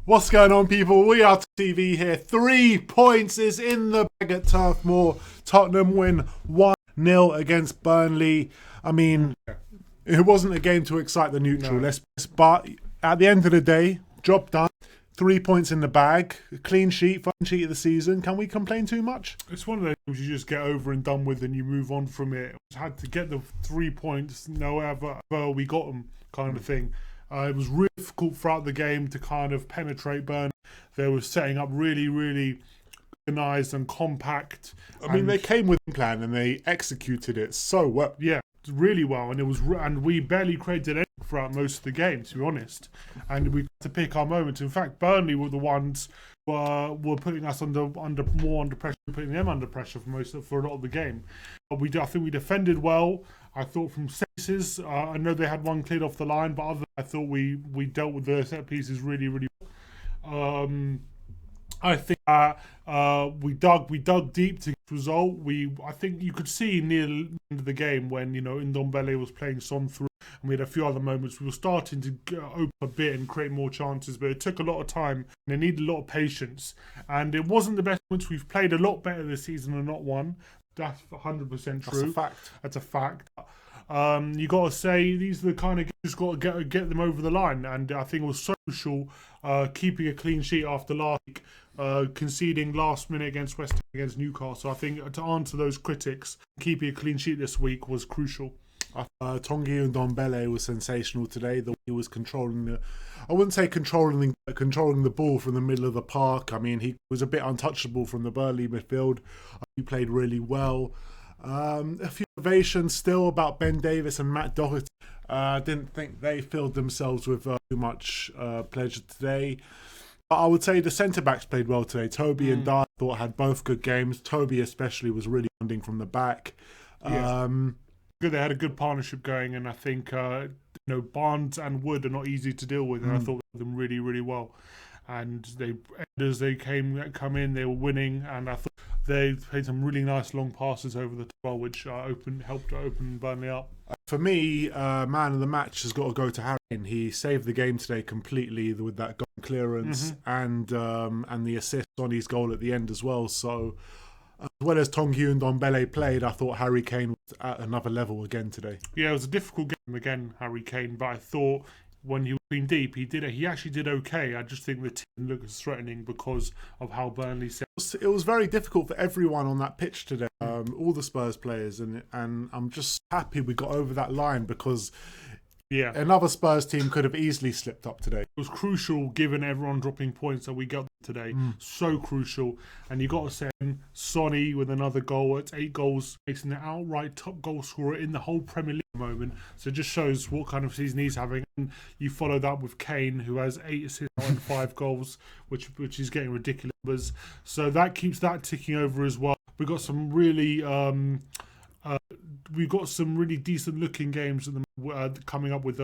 What's going on, people? We are TV here. 3 points is in the bag at Turf Moor. Tottenham win 1-0 against Burnley. I mean, it wasn't a game to excite the neutral, but at the end of the day, job done. 3 points in the bag, clean sheet, first sheet of the season. Can we complain too much? It's one of those things you just get over and done with and you move on from it. We had to get the 3 points, however we got them, kind of thing. It was really difficult throughout the game to kind of penetrate Burnley. They were setting up really organised and compact. I mean, they came with a plan and they executed it so well. Yeah, really well, and we barely created anything throughout most of the game, to be honest. And we had to pick our moments. In fact, Burnley were the ones were putting us under pressure, putting them under pressure for a lot of the game. But I think we defended well. I thought from spaces, I know they had one cleared off the line, but I thought we dealt with the set pieces really well. I think we dug deep to get the result. I think you could see near the end of the game when Ndombele was playing Son through, and we had a few other moments. We were starting to open a bit and create more chances, but it took a lot of time and it needed a lot of patience. And it wasn't the best moments. We've played a lot better this season and not won. That's 100% true. That's a fact. You got to say these are the kind of games you just got to get them over the line, and I think it was so crucial keeping a clean sheet after last week, conceding last minute against West Ham against Newcastle. I think to answer those critics, keeping a clean sheet this week was crucial. Tanguy Ndombele was sensational today. The way he was controlling I wouldn't say controlling the ball from the middle of the park. I mean, he was a bit untouchable from the Burnley midfield. He played really well. A few ovations still about Ben Davis and Matt Doherty. Didn't think they filled themselves with too much pleasure today. But I would say the centre-backs played well today. Toby and Dyer, I thought, had both good games. Toby especially was really funding from the back. Yeah. Good. They had a good partnership going, and I think Barnes and Wood are not easy to deal with, and I thought they did them really well. And as they come in, they were winning, and I thought they played some really nice long passes over the top, which helped to open Burnley up. For me, man of the match has got to go to Harry Kane. He saved the game today completely with that goal clearance and the assist on his goal at the end as well. So, as well as Tanguy Ndombele played, I thought Harry Kane was at another level again today. Yeah, it was a difficult game again, Harry Kane, but I thought when he was in deep, he actually did okay. I just think the team looked threatening because of how Burnley set. It was very difficult for everyone on that pitch today, all the Spurs players, and I'm just happy we got over that line because another Spurs team could have easily slipped up today. It was crucial given everyone dropping points that we got today. So crucial. And you got to say, Sonny with another goal. It's 8 goals, making the outright top goal scorer in the whole Premier League at the moment. So it just shows what kind of season he's having. And you follow that with Kane, who has 8 assists and 5 goals, which is getting ridiculous numbers. So that keeps that ticking over as well. We got some really decent looking games coming up with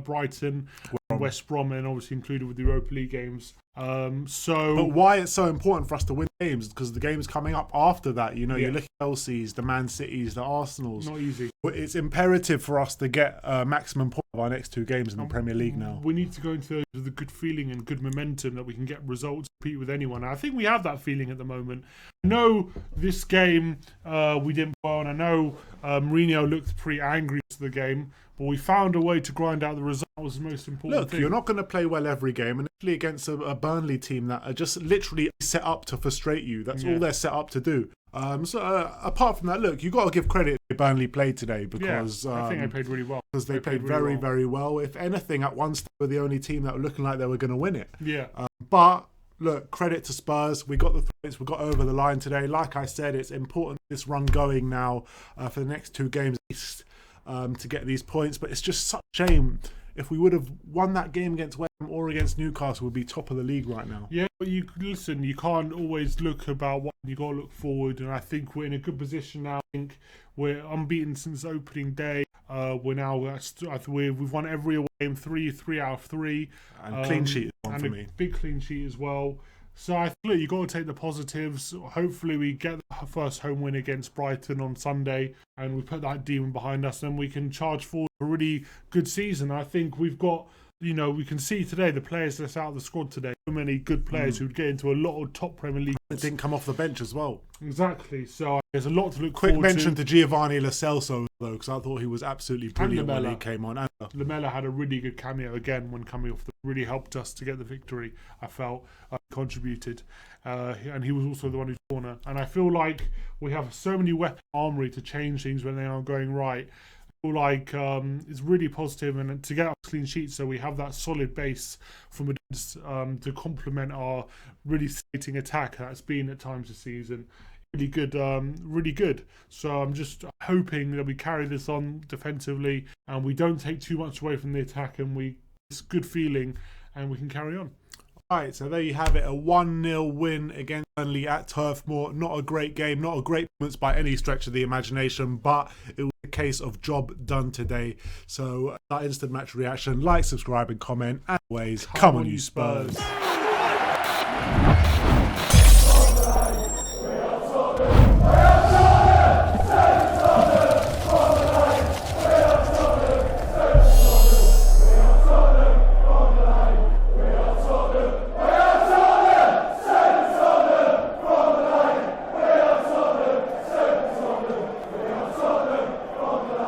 Brighton, West Brom, and obviously included with the Europa League games. But why it's so important for us to win games is because the games coming up after that, you look at Chelsea's, the Man City's, the Arsenal's. Not easy. It's imperative for us to get maximum point of our next 2 games in the Premier League now. We need to go into the good feeling and good momentum that we can get results, compete with anyone. And I think we have that feeling at the moment. I know this game we didn't well, and I know Mourinho looked pretty angry to the game, but we found a way to grind out the result. That was the most important thing. You're not going to play well every game, and especially against a Burnley team that are just literally set up to frustrate you. That's all they're set up to do. Apart from that, you got to give credit to Burnley played today because I think they played really well. Because they played very, very well. If anything, at one stage, they were the only team that were looking like they were going to win it. Yeah. But look, credit to Spurs. We got the points. We got over the line today. Like I said, it's important this run going now for the next 2 games at least to get these points. But it's just such a shame. If we would have won that game against West Ham or against Newcastle, we'd be top of the league right now. Yeah, but you can't always look about what you got to look forward, and I think we're in a good position now. I think we're unbeaten since opening day. We're now we've won every away game, 3 out of 3, and clean sheet is one for me. Big clean sheet as well. So I think you got to take the positives. Hopefully we get the first home win against Brighton on Sunday and we put that demon behind us and we can charge forward for a really good season. I think we've got you know, we can see today the players that's out of the squad today. So many good players who'd get into a lot of top Premier League. It didn't come off the bench as well. Exactly. So there's a lot to look Quick forward mention to. to Giovanni Lo Celso, though, because I thought he was absolutely brilliant when he came on. And Lamella had a really good cameo again when coming off. Really helped us to get the victory. I felt contributed, and he was also the one who's corner. And I feel like we have so many weapon armory to change things when they aren't going right. I feel like it's really positive, and to get a clean sheet, so we have that solid base from to complement our really skating attack that's been at times this season. Really good, really good. So I'm just hoping that we carry this on defensively and we don't take too much away from the attack, and it's good feeling and we can carry on. Right, so there you have it, a 1-0 win against Burnley at Turf Moor. Not a great game, not a great performance by any stretch of the imagination, but it was a case of job done today. So that instant match reaction, like, subscribe and comment. As always, come on you Spurs.